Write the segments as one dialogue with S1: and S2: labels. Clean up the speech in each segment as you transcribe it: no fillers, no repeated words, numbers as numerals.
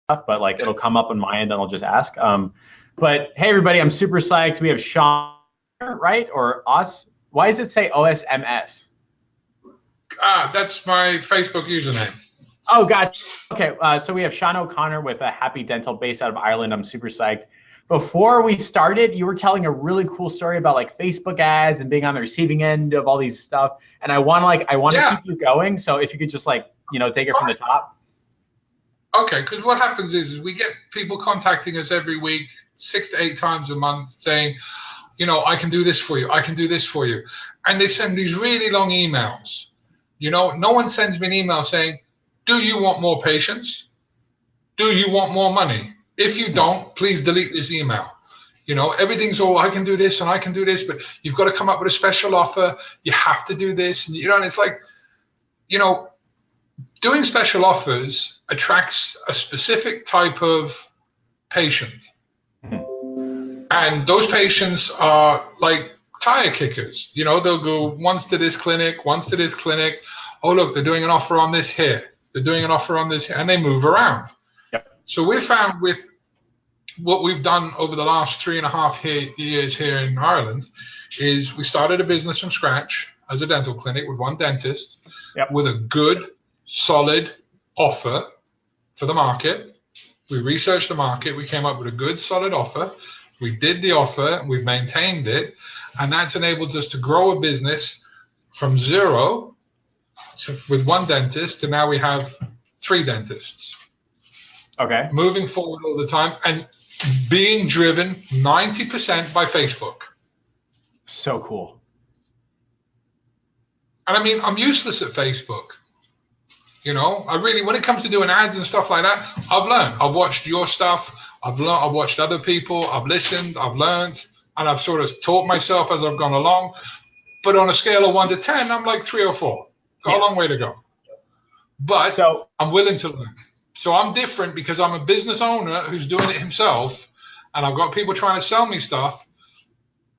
S1: but like it'll come up on my end and I'll just ask. But hey, everybody, I'm super psyched. We have Sean, right? Or us? Why does it say OSMS?
S2: That's my Facebook username.
S1: Oh, gotcha. Okay, so we have Sean O'Connor with a Happy Dental based out of Ireland. I'm super psyched. Before we started, you were telling a really cool story about like Facebook ads and being on the receiving end of all these stuff. And I want to keep you going. So if you could just take it from the top.
S2: Okay, because what happens is we get people contacting us every week, 6 to 8 times a month saying, I can do this for you. I can do this for you. And they send these really long emails. No one sends me an email saying, do you want more patients? Do you want more money? If you don't, please delete this email. Everything's all, I can do this and I can do this, but you've got to come up with a special offer. You have to do this. And, and it's like, doing special offers attracts a specific type of patient. And those patients are like tire kickers. They'll go once to this clinic, once to this clinic. Oh, look, they're doing an offer on this here. They're doing an offer on this here, and they move around.
S1: Yep.
S2: So we've found with what we've done over the last 3.5 years here in Ireland is we started a business from scratch as a dental clinic with one dentist.
S1: Yep.
S2: With a good, solid offer for the market. We researched the market. We came up with a good, solid offer. We did the offer. We've maintained it. And that's enabled us to grow a business from zero with one dentist to now we have 3 dentists.
S1: Okay.
S2: Moving forward all the time and being driven 90% by Facebook.
S1: So cool.
S2: And I mean, I'm useless at Facebook. When it comes to doing ads and stuff like that, I've learned. I've watched your stuff. I've watched other people. I've listened. I've learned. And I've sort of taught myself as I've gone along. But on a scale of 1 to 10, I'm like 3 or 4. Got a long way to go. But I'm willing to learn. So I'm different because I'm a business owner who's doing it himself. And I've got people trying to sell me stuff.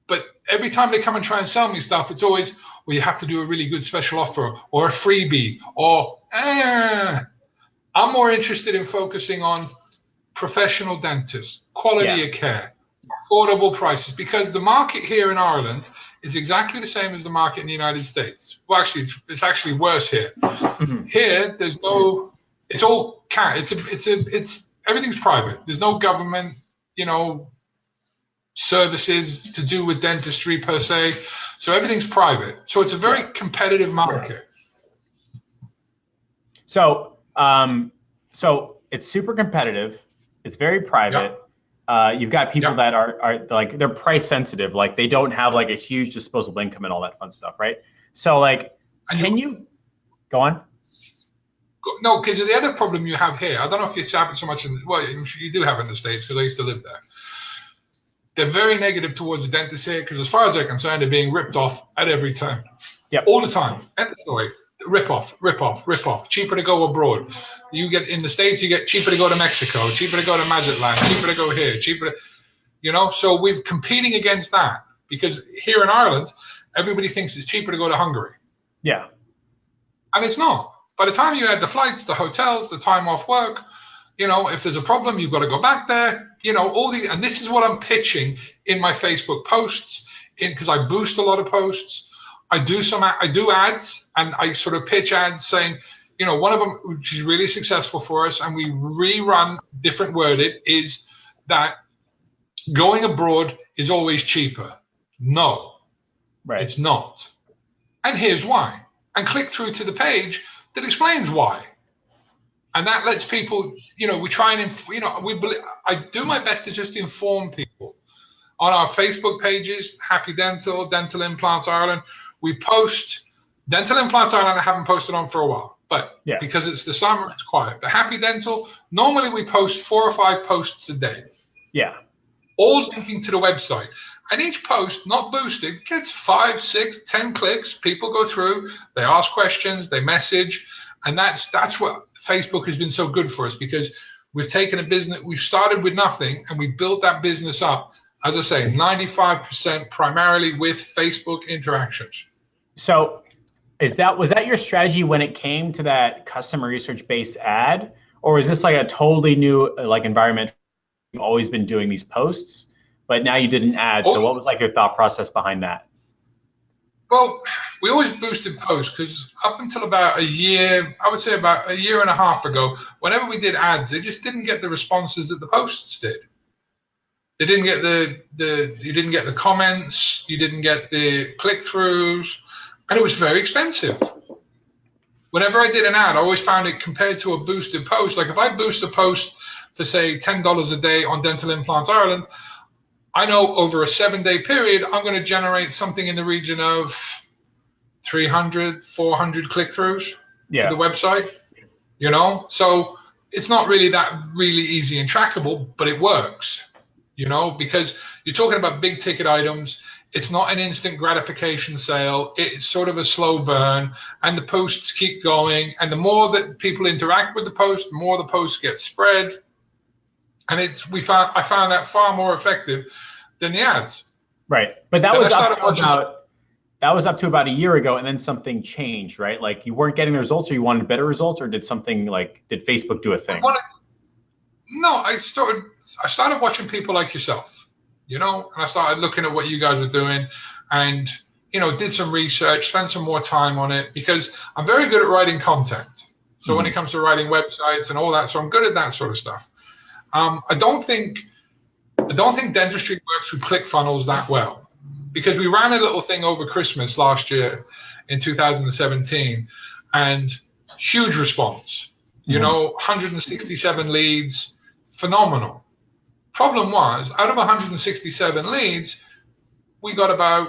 S2: But every time they come and try and sell me stuff, it's always, well, you have to do a really good special offer or a freebie or, I'm more interested in focusing on professional dentists, quality of care, affordable prices, because the market here in Ireland is exactly the same as the market in the United States. Well, actually, it's actually worse here. Mm-hmm. Here, there's no, it's all it's everything's private. There's no government, services to do with dentistry per se. So everything's private. So it's a very competitive market.
S1: So it's super competitive. It's very private. You've got people that are like, they're price sensitive. Like they don't have like a huge disposable income and all that fun stuff, right? So like, can you go on?
S2: No, because the other problem you have here, I don't know if it's happened so much you do have in the States because I used to live there. They're very negative towards the dentists here because as far as they're concerned, they're being ripped off at every turn.
S1: Yeah.
S2: All the time. Anyway, rip off. Cheaper to go abroad. You get in the States, you get cheaper to go to Mexico, cheaper to go to Mazatlan, cheaper to go here, so we're competing against that because here in Ireland, everybody thinks it's cheaper to go to Hungary.
S1: Yeah.
S2: And it's not. By the time you add the flights, the hotels, the time off work, if there's a problem, you've got to go back there, and this is what I'm pitching in my Facebook posts because I boost a lot of posts. I do ads and I sort of pitch ads saying, one of them, which is really successful for us, and we rerun different worded, is that going abroad is always cheaper. No,
S1: right.
S2: It's not. And here's why. And click through to the page that explains why. And that lets people, we try and, I do my best to just inform people. On our Facebook pages, Happy Dental, Dental Implants Ireland, we post Dental Implants Ireland. I haven't posted on for a while, but because it's the summer, it's quiet. But Happy Dental, normally we post 4 or 5 posts a day.
S1: Yeah.
S2: All linking to the website. And each post, not boosted, gets 5, 6, 10 clicks. People go through, they ask questions, they message. And that's what Facebook has been so good for us because we've taken a business, we've started with nothing and we built that business up. As I say, 95% primarily with Facebook interactions.
S1: So was that your strategy when it came to that customer research based ad? or is this like a totally new like environment? You've always been doing these posts, but now you did an ad. So what was like your thought process behind that?
S2: Well, we always boosted posts because up until about a year, I would say about a year and a half ago, whenever we did ads, they just didn't get the responses that the posts did. They didn't get you didn't get the comments, you didn't get the click-throughs, and it was very expensive. Whenever I did an ad, I always found it compared to a boosted post. Like if I boost a post for say $10 a day on Dental Implants Ireland, I know over a 7-day period, I'm going to generate something in the region of 300, 400 click-throughs to the website, you know? So it's not really that really easy and trackable, but it works, you know, because you're talking about big ticket items. It's not an instant gratification sale. It's sort of a slow burn, and the posts keep going. And the more that people interact with the post, the more the posts get spread. And I found that far more effective than the ads.
S1: Right. But that was up to about a year ago, and then something changed, right? Like you weren't getting the results, or you wanted better results, or did Facebook do a thing?
S2: I started watching people like yourself, you know, and I started looking at what you guys were doing and, you know, did some research, spent some more time on it because I'm very good at writing content. So when it comes to writing websites and all that, so I'm good at that sort of stuff. I don't think dentistry works with ClickFunnels that well because we ran a little thing over Christmas last year in 2017 and huge response, you know, 167 leads, phenomenal. Problem was, out of 167 leads, we got about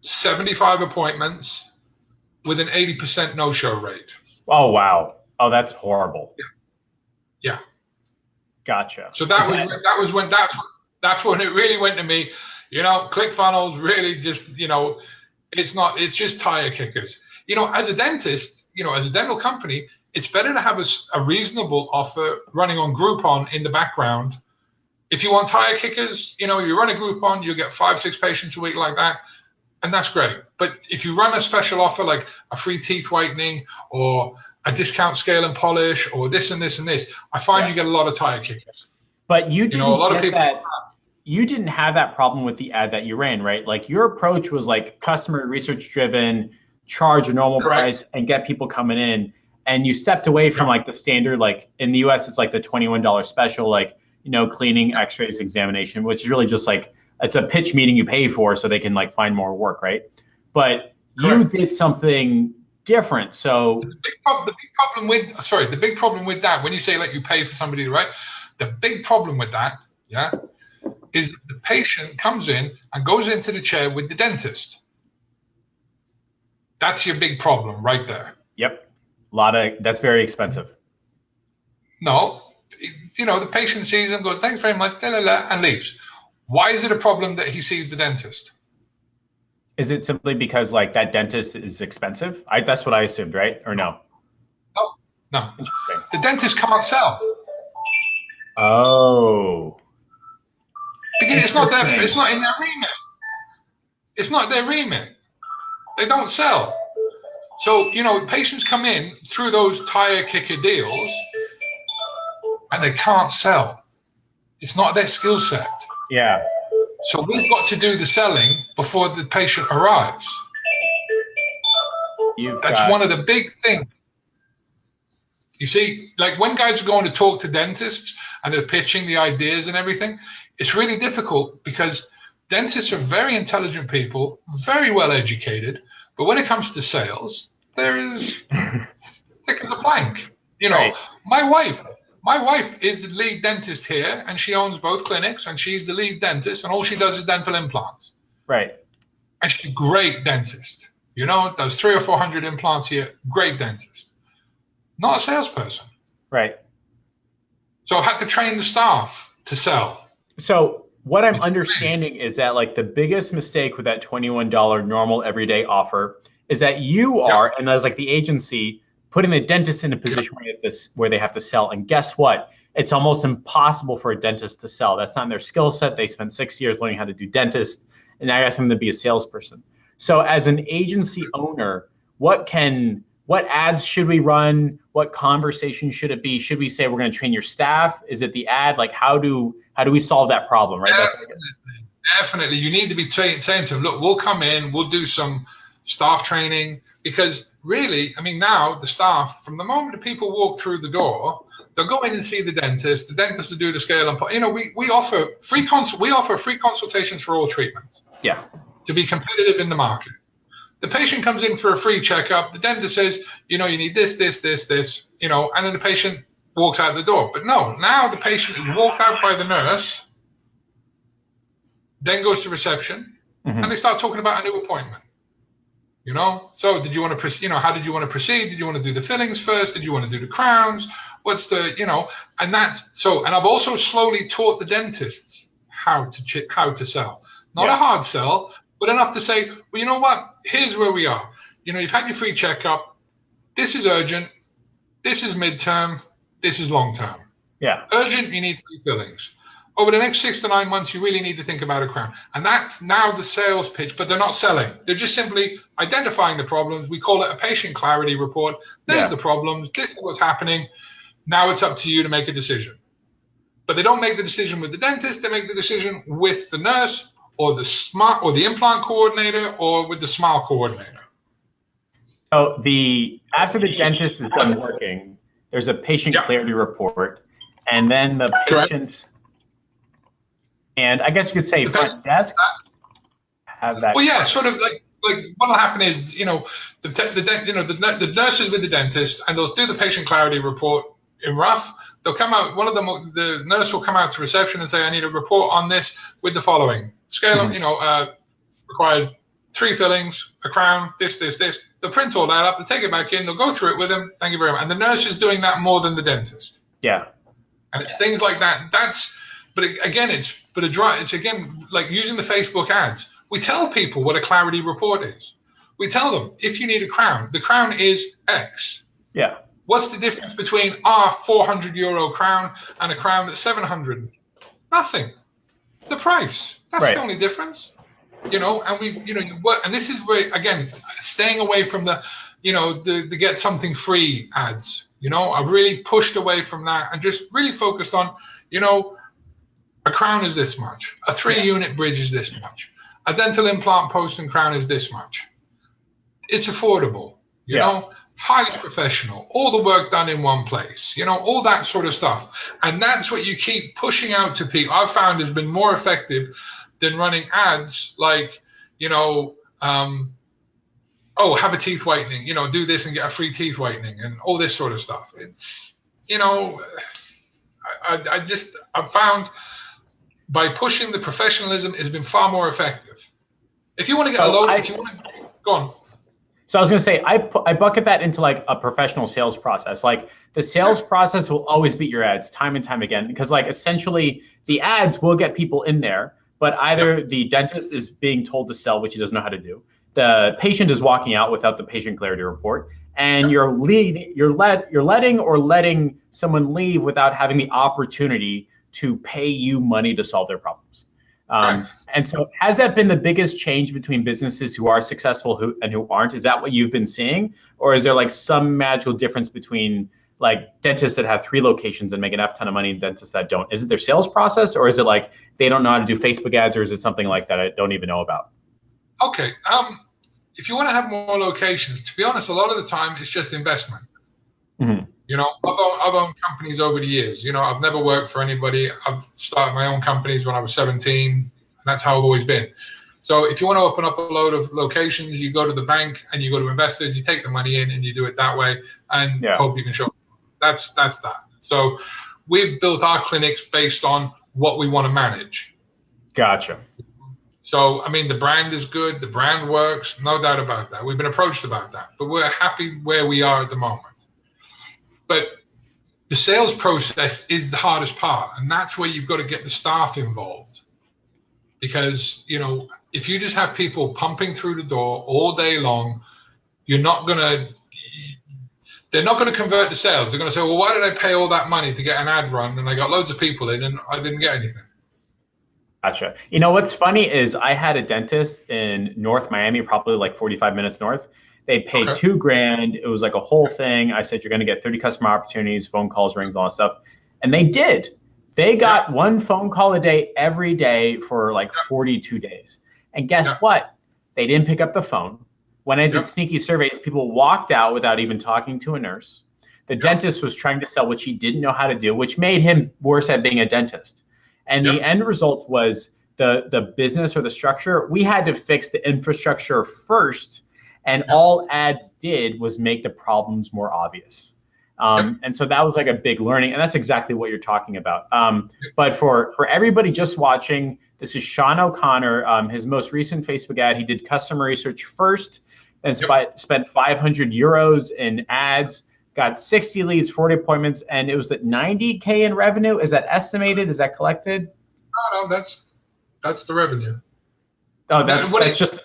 S2: 75 appointments with an 80% no-show rate.
S1: Oh, wow. Oh, that's horrible.
S2: Yeah.
S1: Gotcha.
S2: So that's when it really went to me, you know, ClickFunnels really just, you know, it's just tire kickers. You know, as a dentist, you know, as a dental company, it's better to have a reasonable offer running on Groupon in the background. If you want tire kickers, you know, you run a Groupon, you get 5-6 patients a week like that, and that's great. But if you run a special offer like a free teeth whitening or a discount scale and polish or this and this and this, I find you get a lot of tire kickers.
S1: But you didn't have that problem with the ad that you ran, right? Like your approach was like customer research driven, charge a normal price and get people coming in. And you stepped away from like the standard, like in the US, it's like the $21 special, like, you know, cleaning, x-rays, examination, which is really just like, it's a pitch meeting you pay for so they can like find more work, right? But you did something different. So the big problem with that, when you say like you pay for somebody to write, the big problem with that, is the patient comes in and goes into the chair with the dentist. That's your big problem right there. Yep. That's very expensive.
S2: No, you know, the patient sees them, goes, thanks very much, and leaves. Why is it a problem that he sees the dentist?
S1: Is it simply because like that dentist is expensive? That's what I assumed, right? Or no?
S2: No. The dentist can't sell.
S1: Oh.
S2: Because it's not in their remit. It's not their remit. They don't sell. So, you know, patients come in through those tire kicker deals and they can't sell. It's not their skill set.
S1: Yeah.
S2: So we've got to do the selling before the patient arrives. That's one of the big things. You see, like when guys are going to talk to dentists and they're pitching the ideas and everything, it's really difficult because dentists are very intelligent people, very well educated, but when it comes to sales, they're as thick as a plank. You know, my wife is the lead dentist here, and she owns both clinics, and she's the lead dentist, and all she does is dental implants.
S1: Right.
S2: And she's a great dentist. You know, does 300 or 400 implants here. Great dentist. Not a salesperson.
S1: Right.
S2: So I had to train the staff to sell.
S1: So what I'm understanding is that like the biggest mistake with that $21 normal everyday offer is that you are, and as like the agency, putting the dentist in a position where they have to sell. And guess what? It's almost impossible for a dentist to sell. That's not in their skill set. They spent 6 years learning how to do dentist, and now I ask them to be a salesperson. So as an agency owner, what can what ads should we run? What conversation should it be? Should we say we're going to train your staff? Is it the ad? Like how do we solve that problem, right?
S2: Definitely. You need to be saying to them, look, we'll come in, we'll do some staff training, because really, I mean, now the staff, from the moment that people walk through the door, they'll go in and see the dentist will do the scale and, you know, we offer free consultations for all treatments.
S1: Yeah.
S2: To be competitive in the market. The patient comes in for a free checkup. The dentist says, you know, you need this, you know, and then the patient walks out the door. But no, now the patient is walked out by the nurse, then goes to reception, and they start talking about a new appointment. You know, so did you want to, you know, how did you want to proceed? Did you want to do the fillings first? Did you want to do the crowns? What's the, you know, and that's so. And I've also slowly taught the dentists how to sell, not a hard sell, but enough to say, well, you know what? Here's where we are. You know, you've had your free checkup. This is urgent. This is midterm. This is long term.
S1: Yeah.
S2: Urgent, you need 3 fillings. Over the next 6 to 9 months, you really need to think about a crown. And that's now the sales pitch, but they're not selling. They're just simply identifying the problems. We call it a patient clarity report. There's the problems. This is what's happening. Now it's up to you to make a decision. But they don't make the decision with the dentist. They make the decision with the nurse or the implant coordinator or with the SMILE coordinator.
S1: So after the dentist is done working, there's a patient clarity report, and then the patient, and I guess you could say front desk have that.
S2: Well, yeah, sort of like what'll happen is, you know, the nurses with the dentist, and they'll do the patient clarity report in rough. They'll come out. The nurse will come out to reception and say, "I need a report on this with the following scale. You know, requires 3 fillings, a crown, this. They'll print all that up. They'll take it back in. They'll go through it with them. Thank you very much." And the nurse is doing that more than the dentist.
S1: Yeah.
S2: And it's things like that. It's again like using the Facebook ads. We tell people what a clarity report is. We tell them, if you need a crown, the crown is X.
S1: Yeah.
S2: What's the difference between our €400 crown and a crown that's 700? Nothing. The price. That's the only difference. You know, and you work, and this is where, again, staying away from the get something free ads. You know, I've really pushed away from that and just really focused on, you know, a crown is this much, a 3-unit bridge is this much, a dental implant post and crown is this much. It's affordable, you know, highly professional, all the work done in one place, you know, all that sort of stuff. And that's what you keep pushing out to people. I've found has been more effective than running ads like, you know, have a teeth whitening, you know, do this and get a free teeth whitening and all this sort of stuff. It's, you know, I've found by pushing the professionalism has been far more effective. If you want to get go on.
S1: So I was going to say, I bucket that into like a professional sales process. Like the sales process will always beat your ads time and time again, because like essentially the ads will get people in there, but either the dentist is being told to sell, which he doesn't know how to do. The patient is walking out without the patient clarity report, and you're letting someone leave without having the opportunity to pay you money to solve their problems. And so has that been the biggest change between businesses who are successful and who aren't? Is that what you've been seeing? Or is there like some magical difference between like dentists that have 3 locations and make an F ton of money and dentists that don't? Is it their sales process, or is it like they don't know how to do Facebook ads, or is it something like that I don't even know about?
S2: Okay. If you want to have more locations, to be honest, a lot of the time it's just investment. You know, I've owned companies over the years. You know, I've never worked for anybody. I've started my own companies when I was 17, and that's how I've always been. So if you want to open up a load of locations, you go to the bank and you go to investors, you take the money in and you do it that way and hope you can show. That's that. So we've built our clinics based on what we want to manage.
S1: Gotcha.
S2: So, I mean, the brand is good. The brand works. No doubt about that. We've been approached about that, but we're happy where we are at the moment. But the sales process is the hardest part, and that's where you've got to get the staff involved. Because, you know, if you just have people pumping through the door all day long, they're not going to convert to sales. They're going to say, well, why did I pay all that money to get an ad run and I got loads of people in and I didn't get anything?
S1: Gotcha. You know, what's funny is I had a dentist in North Miami, probably like 45 minutes north, They paid
S2: Okay.
S1: $2,000. It was like a whole thing. I said, you're going to get 30 customer opportunities, phone calls, rings, all that stuff. And they did. They got one phone call a day every day for like 42 days. And guess what? They didn't pick up the phone. When I did sneaky surveys, people walked out without even talking to a nurse. The dentist was trying to sell, which he didn't know how to do, which made him worse at being a dentist. And the end result was the business or the structure. We had to fix the infrastructure first, and all ads did was make the problems more obvious. And so that was like a big learning, and that's exactly what you're talking about. But for everybody just watching, this is Sean O'Connor. His most recent Facebook ad, he did customer research first, and spent 500 euros in ads, got 60 leads, 40 appointments, and it was at 90K in revenue. Is that estimated? Is that collected?
S2: No, that's the revenue.
S1: Oh, that's just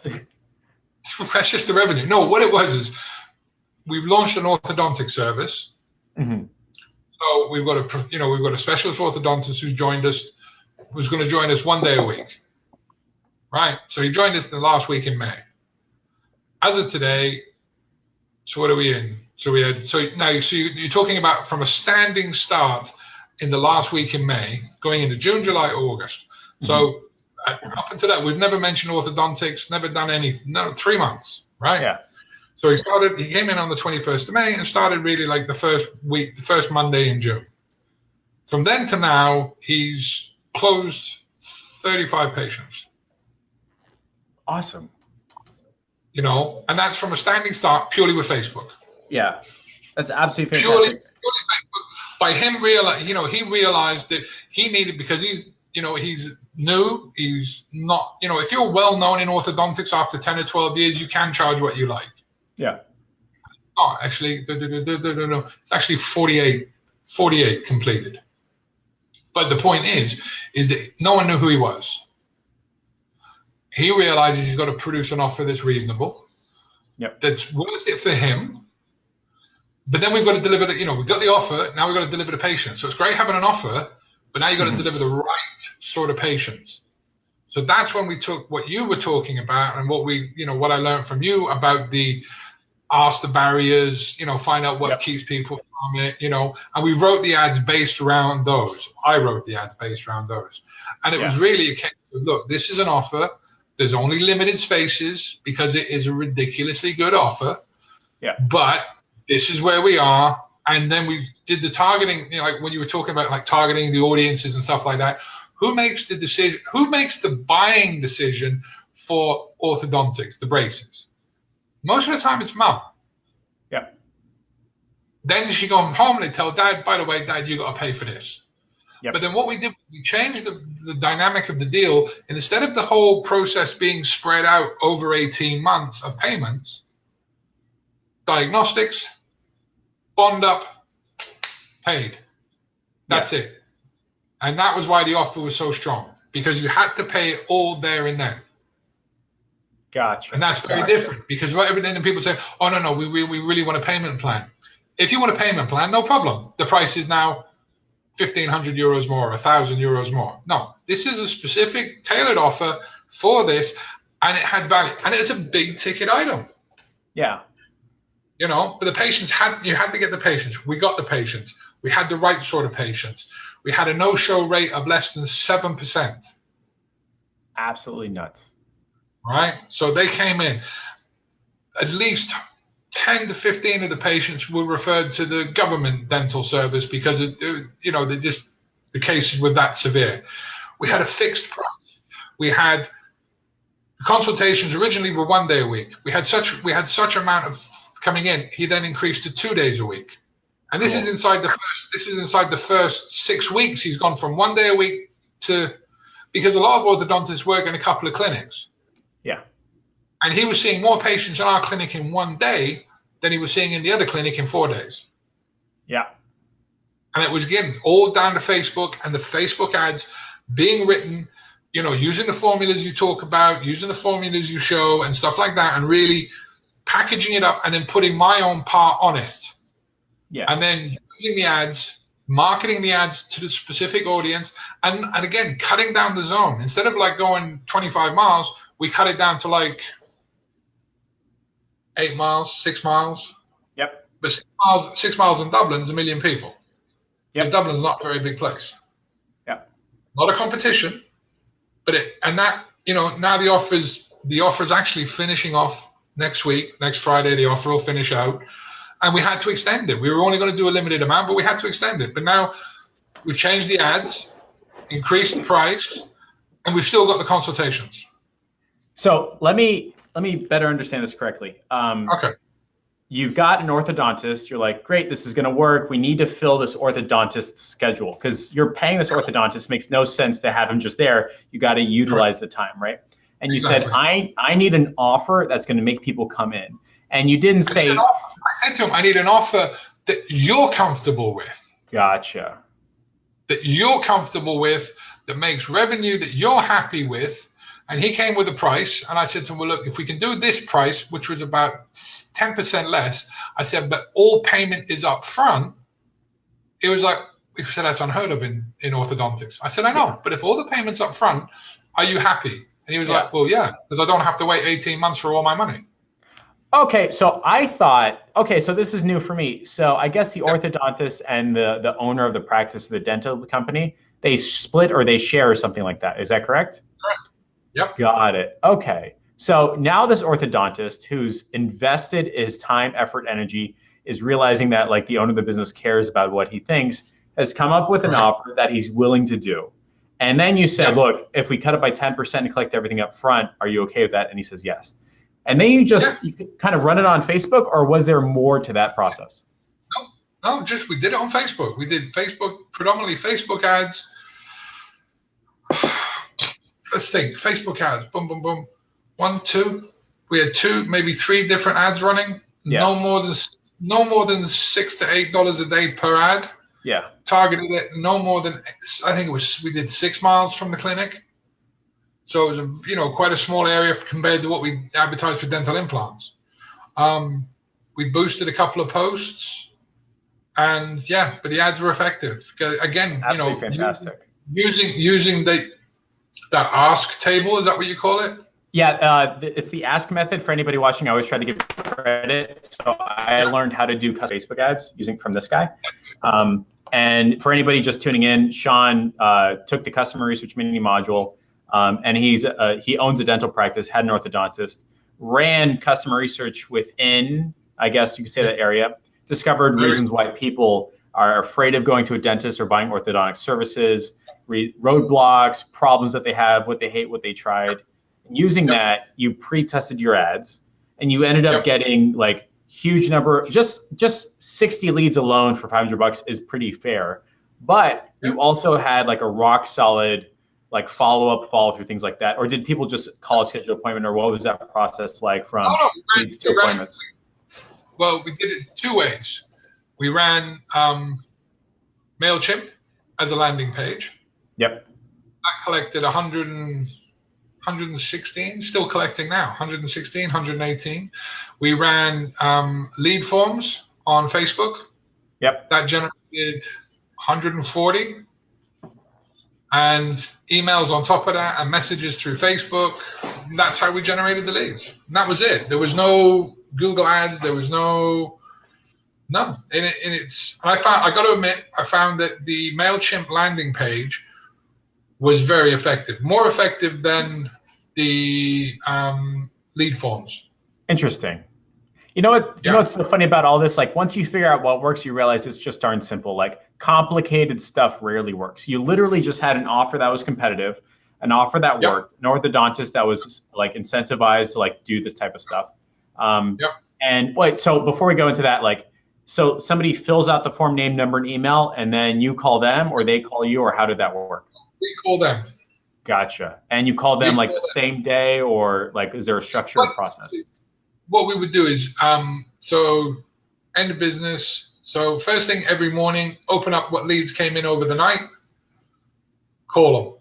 S2: that's just the revenue. No, what it was is we've launched an orthodontic service.
S1: Mm-hmm.
S2: So we've got a specialist orthodontist who's joined us, who's going to join us 1 day a week, right? So he joined us the last week in May. As of today, so what are we in? So you're talking about from a standing start in the last week in May, going into June, July, August. So up until that, we've never mentioned orthodontics, never done anything. No, 3 months, right?
S1: Yeah.
S2: So he came in on the 21st of May and started really like the first Monday in June. From then to now, he's closed 35 patients.
S1: Awesome.
S2: And that's from a standing start purely with Facebook.
S1: Yeah, that's absolutely fantastic.
S2: Purely Facebook. By him he realized that he needed, because he's new, he's not, if you're well known in orthodontics after 10 or 12 years, you can charge what you like.
S1: Yeah.
S2: Oh, actually, no. It's actually 48 completed. But the point is that no one knew who he was. He realizes he's got to produce an offer that's reasonable, that's worth it for him. But then we've got to deliver we've got the offer, now we've got to deliver the patient. So it's great having an offer, but now you've got to deliver the right sort of patients. So that's when we took what you were talking about and what I learned from you about ask the barriers, find out what keeps people from it, and we wrote the ads based around those. I wrote the ads based around those. And it was really a case of, look, this is an offer. There's only limited spaces because it is a ridiculously good offer.
S1: Yeah.
S2: But this is where we are. And then we did the targeting, like when you were talking about like targeting the audiences and stuff like that. Who makes the decision? Who makes the buying decision for orthodontics, the braces? Most of the time it's mum.
S1: Yeah.
S2: Then she goes home and they tell dad, by the way, dad, you got to pay for this. Yep. But then what we did, we changed the dynamic of the deal. And instead of the whole process being spread out over 18 months of payments, diagnostics, bond up, paid. That's it. And that was why the offer was so strong, because you had to pay it all there and then.
S1: Gotcha.
S2: And that's very different, because then people say, oh, no, we really want a payment plan. If you want a payment plan, no problem. The price is now 1,500 euros more, 1,000 euros more. No, this is a specific tailored offer for this, and it had value. And it's a big ticket item.
S1: Yeah.
S2: But the patients you had to get the patients. We got the patients. We had the right sort of patients. We had a no-show rate of less than 7%.
S1: Absolutely nuts.
S2: Right? So they came in. At least 10 to 15 of the patients were referred to the government dental service because the cases were that severe. We had a fixed price. We had consultations originally were 1 day a week. We had such amount of coming in. He then increased to 2 days a week. And this is inside the first 6 weeks. He's gone from 1 day a week because a lot of orthodontists work in a couple of clinics.
S1: Yeah.
S2: And he was seeing more patients in our clinic in 1 day than he was seeing in the other clinic in 4 days.
S1: Yeah.
S2: And it was, again, all down to Facebook and the Facebook ads being written, using the formulas you talk about, using the formulas you show and stuff like that, and really packaging it up and then putting my own part on it.
S1: Yeah.
S2: And then using the ads, marketing the ads to the specific audience, and again, cutting down the zone. Instead of like going 25 miles, we cut it down to like 8 miles, 6 miles.
S1: Yep.
S2: But 6 miles in Dublin's a million people.
S1: Yep.
S2: Dublin's not a very big place.
S1: Yeah.
S2: A lot of competition, but now the offer's actually finishing off next week, next Friday. The offer will finish out, and we had to extend it. We were only going to do a limited amount, but we had to extend it. But now we've changed the ads, increased the price, and we've still got the consultations.
S1: So let me better understand this correctly.
S2: Okay.
S1: You've got an orthodontist. You're like, great, this is going to work. We need to fill this orthodontist's schedule because you're paying this orthodontist. Makes no sense to have him just there. You got to utilize the time, right? And you said, I need an offer that's going to make people come in. And you didn't say.
S2: I said to him, I need an offer that you're comfortable with.
S1: Gotcha.
S2: That you're comfortable with, that makes revenue that you're happy with. And he came with a price, and I said to him, well, look, if we can do this price, which was about 10% less, I said, but all payment is up front. It was like, he said, that's unheard of in orthodontics. I said, I know, but if all the payment's up front, are you happy? And he was like, well, yeah, because I don't have to wait 18 months for all my money.
S1: Okay, so I thought, so this is new for me. So I guess the orthodontist and the owner of the practice, the dental company, they split or they share or something like that. Is that correct?
S2: Correct. Yep.
S1: Got it. Okay. So now this orthodontist who's invested his time, effort, energy is realizing that like the owner of the business cares about what he thinks, has come up with an offer that he's willing to do. And then you said, look, if we cut it by 10% and collect everything up front, are you okay with that? And he says, yes. And then you kind of run it on Facebook, or was there more to that process?
S2: No, we did it on Facebook. We did predominantly Facebook ads. Let's think, Facebook ads, boom, boom, boom. 1, 2. We had 2, maybe 3 different ads running. Yeah. No more than $6 to $8 a day per ad.
S1: Yeah.
S2: Targeted it no more than, I think we did 6 miles from the clinic. So it was quite a small area compared to what we advertised for dental implants. We boosted a couple of posts, and but the ads were effective. Again,
S1: absolutely fantastic.
S2: Using that ask table, is that what you call it?
S1: Yeah, it's the ask method. For anybody watching, I always try to give credit. So I learned how to do custom Facebook ads using from this guy. And for anybody just tuning in, Sean took the customer research mini module, and he owns a dental practice, had an orthodontist, ran customer research within, I guess you could say, that area, discovered reasons why people are afraid of going to a dentist or buying orthodontic services, roadblocks, problems that they have, what they hate, what they tried. And using that, you pre-tested your ads, and you ended up getting like huge number. Just 60 leads alone for $500 is pretty fair. But you also had like a rock solid like follow through, things like that. Or did people just call a scheduled appointment, or what was that process like from leads to appointments?
S2: Well, we did it 2 ways. We ran MailChimp as a landing page.
S1: Yep.
S2: I collected 116, still collecting now, 116, 118. We ran lead forms on Facebook.
S1: Yep.
S2: That generated 140. And emails on top of that, and messages through Facebook. And that's how we generated the leads. And that was it. There was no Google ads. There was none. I got to admit, I found that the MailChimp landing page was very effective, more effective than the lead forms.
S1: Interesting. You know what? You know what's so funny about all this? Like once you figure out what works, you realize it's just darn simple. Like complicated stuff rarely works. You literally just had an offer that was competitive, an offer that worked, an orthodontist that was like incentivized to like do this type of stuff. And wait, so before we go into that, like, so somebody fills out the form, name, number, and email, and then you call them, or they call you, or how did that work?
S2: We call them.
S1: Gotcha. And you call them like the same day, or like, is there a structured process?
S2: What we would do is, so end of business. So first thing every morning, open up what leads came in over the night, call them.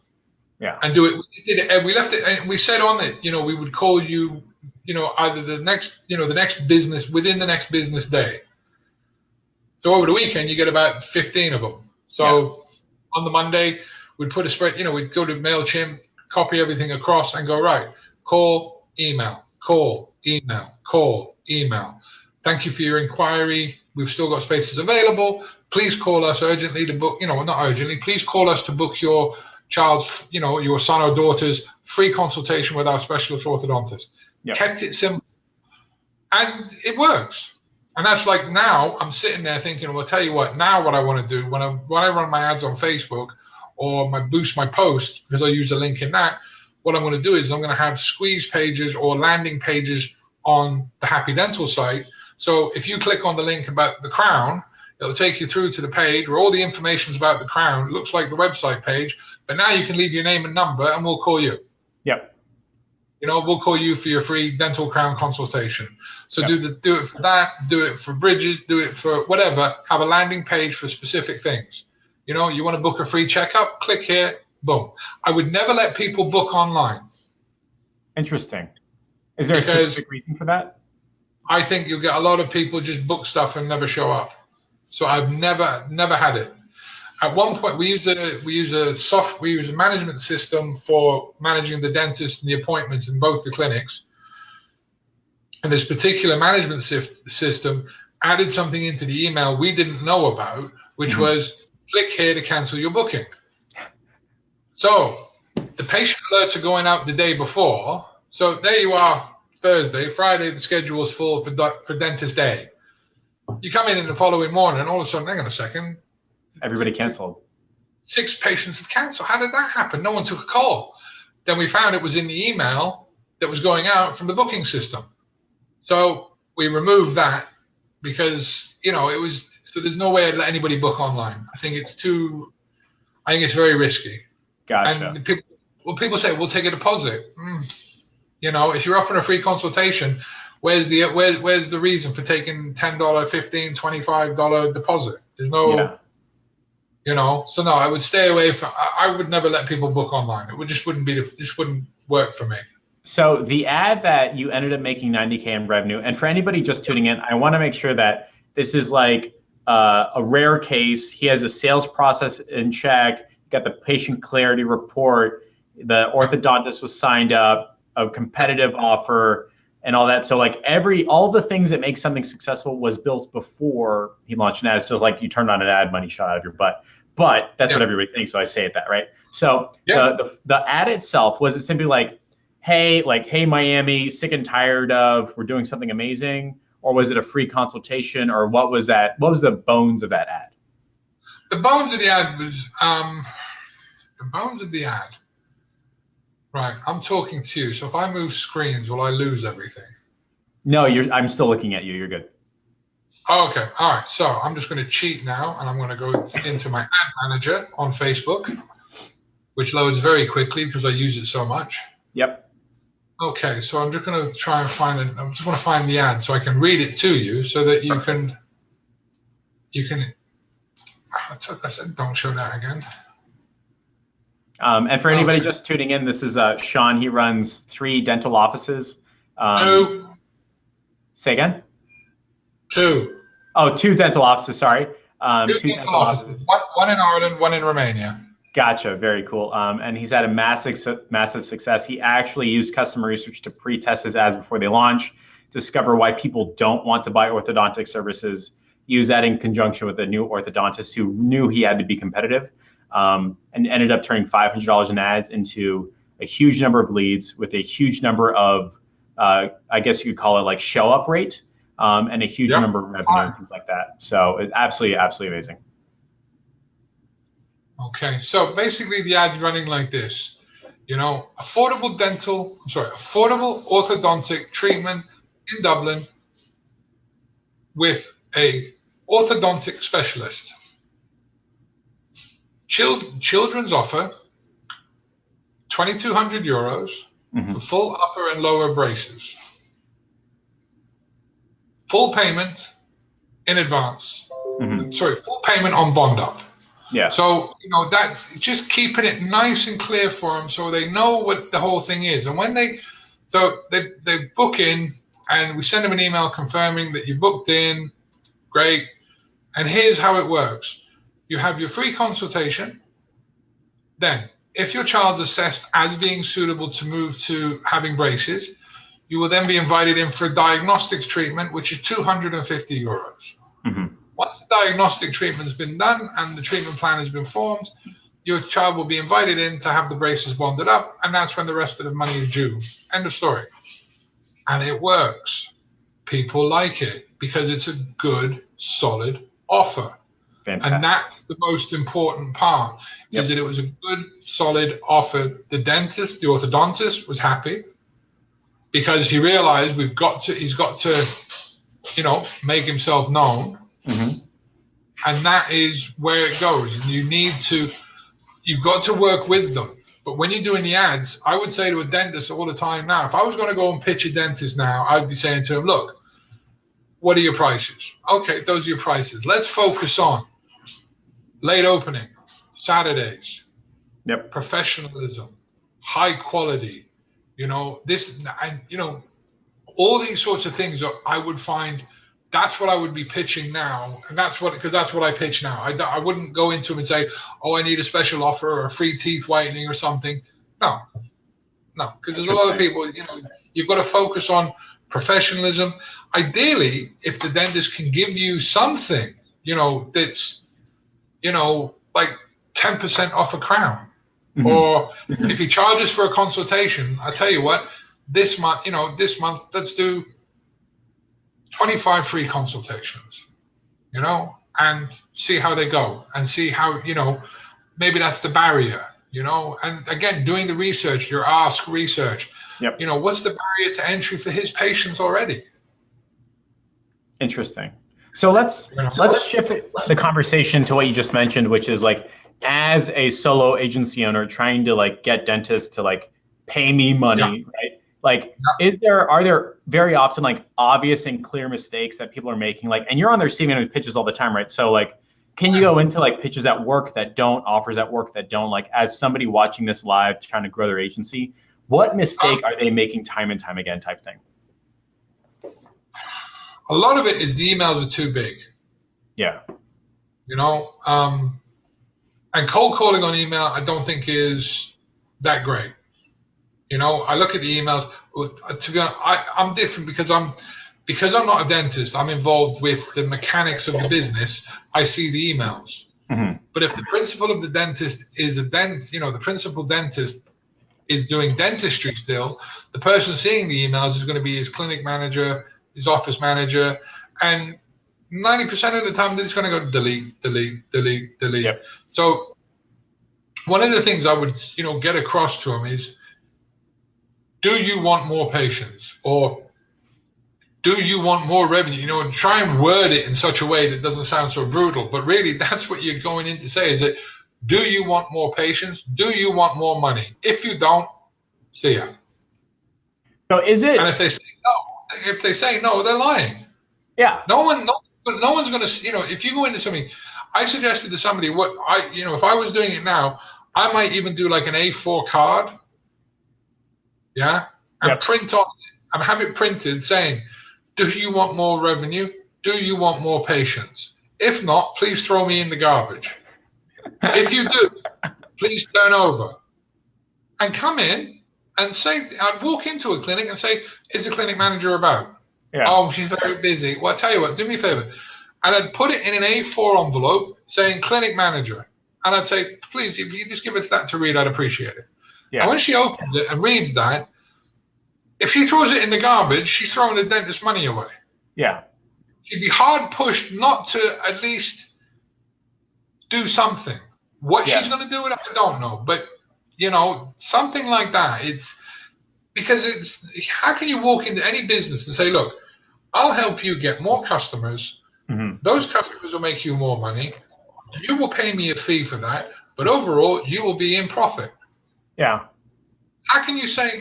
S1: Yeah.
S2: And do it. We did it. And we left it. And we said on it, we would call you, either the next business, within the next business day. So over the weekend, you get about 15 of them. So on the Monday, we'd put a spread, we'd go to MailChimp, copy everything across and go, right, call, email. call, email. Thank you for your inquiry. We've still got spaces available. Please call us urgently to book, not urgently, please call us to book your child's, your son or daughter's free consultation with our specialist orthodontist. Yep. Kept it simple. And it works. And that's like, now I'm sitting there thinking, well, tell you what, now what I want to do when I run my ads on Facebook or boost my post, because I use a link in that, what I'm going to do is I'm going to have squeeze pages or landing pages on the Happy Dental site. So if you click on the link about the crown, it'll take you through to the page where all the information is about the crown. It looks like the website page, but now you can leave your name and number and we'll call you.
S1: Yep.
S2: We'll call you for your free dental crown consultation. So yep. do it for that, do it for bridges, do it for whatever. Have a landing page for specific things. You want to book a free checkup, click here, boom. I would never let people book online.
S1: Interesting. Is there a specific reason for that?
S2: I think you'll get a lot of people just book stuff and never show up. So I've never had it. At one point, we use a management system for managing the dentist and the appointments in both the clinics. And this particular management system added something into the email we didn't know about, which was click here to cancel your booking. So the patient alerts are going out the day before. So there you are, Thursday, Friday, the schedule is full for dentist A. You come in the following morning and all of a sudden, hang on a second.
S1: Everybody canceled.
S2: 6 patients have canceled. How did that happen? No one took a call. Then we found it was in the email that was going out from the booking system. So we removed that because, it was, so there's no way I'd let anybody book online. I think it's very risky.
S1: Gotcha.
S2: And people say, we'll take a deposit. If you're offering a free consultation, where's the reason for taking $10, $15, $25 deposit? There's no, so no, I would stay away from, I would never let people book online. It just wouldn't work for me.
S1: So the ad that you ended up making $90K in revenue, and for anybody just tuning in, I want to make sure that this is like a rare case. He has a sales process in check, got the patient clarity report, the orthodontist was signed up, a competitive offer, and all that. So like all the things that make something successful was built before he launched an ad. It's just like you turned on an ad, money shot out of your butt. But that's what everybody thinks, so I say it that, right? So the ad itself, was it simply like, hey Miami, sick and tired of, we're doing something amazing? Or was it a free consultation? Or what was that? What was the bones of that ad?
S2: The bones of the ad was, right, I'm talking to you. So if I move screens, will I lose everything?
S1: No, I'm still looking at you. You're good.
S2: Oh, okay. All right. So I'm just going to cheat now, and I'm going to go into my ad manager on Facebook, which loads very quickly because I use it so much.
S1: Yep.
S2: Okay. So I'm just going to try and I'm just going to find the ad so I can read it to you so that you can, I said, don't show that again.
S1: And for anybody just tuning in, this is Sean. He runs 3 dental offices.
S2: 2.
S1: Say again?
S2: 2.
S1: Oh, 2 dental offices, sorry.
S2: 2 dental offices. One in Ireland, one in Romania.
S1: Gotcha, very cool. And he's had a massive success. He actually used customer research to pre-test his ads before they launch, discover why people don't want to buy orthodontic services, use that in conjunction with a new orthodontist who knew he had to be competitive. And ended up turning $500 in ads into a huge number of leads with a huge number of, I guess you could call it like show up rate, and a huge number of revenue and things like that. So it's absolutely amazing.
S2: Okay, so basically the ad's running like this, affordable orthodontic treatment in Dublin with a orthodontic specialist. Children's offer, €2,200 for full upper and lower braces. Full payment in advance. Full payment on bond up.
S1: Yeah.
S2: So, that's just keeping it nice and clear for them so they know what the whole thing is. And when they book in and we send them an email confirming that you booked in, great. And here's how it works. You have your free consultation. Then, if your child's assessed as being suitable to move to having braces, You will then be invited in for a diagnostics treatment, which is 250 euros. Once the diagnostic treatment has been done and the treatment plan has been formed, your child will be invited in to have the braces bonded up, and that's when the rest of the money is due. End of story. And it works. People like it because it's a good, solid offer. Fantastic. And that's the most important part, is that it was a good, solid offer. The dentist, the orthodontist, was happy because he realized he's got to, make himself known. And that is where it goes. And you've got to work with them. But when you're doing the ads, I would say to a dentist all the time now, if I was going to go and pitch a dentist now, I'd be saying to him, look, what are your prices? Okay, those are your prices. Let's focus on late opening, Saturdays, professionalism, high quality, all these sorts of things I would find. That's what I would be pitching now, and because that's what I pitch now. I wouldn't go into them and say, "Oh, I need a special offer or a free teeth whitening or something." No, because there's a lot of people. You've got to focus on professionalism. Ideally, if the dentist can give you something, that's, like 10% off a crown, or if he charges for a consultation, I tell you what, this month, let's do 25 free consultations, and see how they go, and see how, maybe that's the barrier, and again, doing the research, your ask research, what's the barrier to entry for his patients already?
S1: Interesting. So let's shift the conversation to what you just mentioned, which is like, as a solo agency owner trying to like get dentists to like pay me money, right? Like, are there very often like obvious and clear mistakes that people are making? Like, and you're on their receiving end of pitches all the time, right? So like, can you go into like pitches at work that don't, offers at work that don't, like, as somebody watching this live trying to grow their agency, what mistake are they making time and time again type thing?
S2: A lot of it is the emails are too big.
S1: Yeah.
S2: And cold calling on email, I don't think is that great. I look at the emails. To be honest, I'm different because I'm not a dentist. I'm involved with the mechanics of the business. I see the emails. But if the principal of the dentist is the principal dentist is doing dentistry still, the person seeing the emails is going to be his clinic manager, his office manager, and 90% of the time they're just going to go delete, delete, delete, delete. Yep. So one of the things I would get across to them is, do you want more patients, or do you want more revenue? And try and word it in such a way that doesn't sound so brutal. But really, that's what you're going in to say, is that, do you want more patients? Do you want more money? If you don't, see ya.
S1: So is it?
S2: And if they say no, they're lying.
S1: Yeah.
S2: No one's going to, if you go into something, I suggested to somebody if I was doing it now, I might even do like an A4 card. Yeah, and print on it and have it printed saying, do you want more revenue? Do you want more patients? If not, please throw me in the garbage. If you do, please turn over. And come in and say, I'd walk into a clinic and say, is the clinic manager about? Yeah. Oh, she's very busy. Well, I'll tell you what, do me a favor. And I'd put it in an A4 envelope saying clinic manager. And I'd say, please, if you just give us that to read, I'd appreciate it. Yeah. And when she opens it and reads that, if she throws it in the garbage, she's throwing the dentist's money away.
S1: Yeah.
S2: She'd be hard pushed not to at least do something. What she's going to do with it, I don't know. But, something like that. How can you walk into any business and say, look, I'll help you get more customers. Mm-hmm. Those customers will make you more money. You will pay me a fee for that. But overall, you will be in profit.
S1: Yeah.
S2: How can you say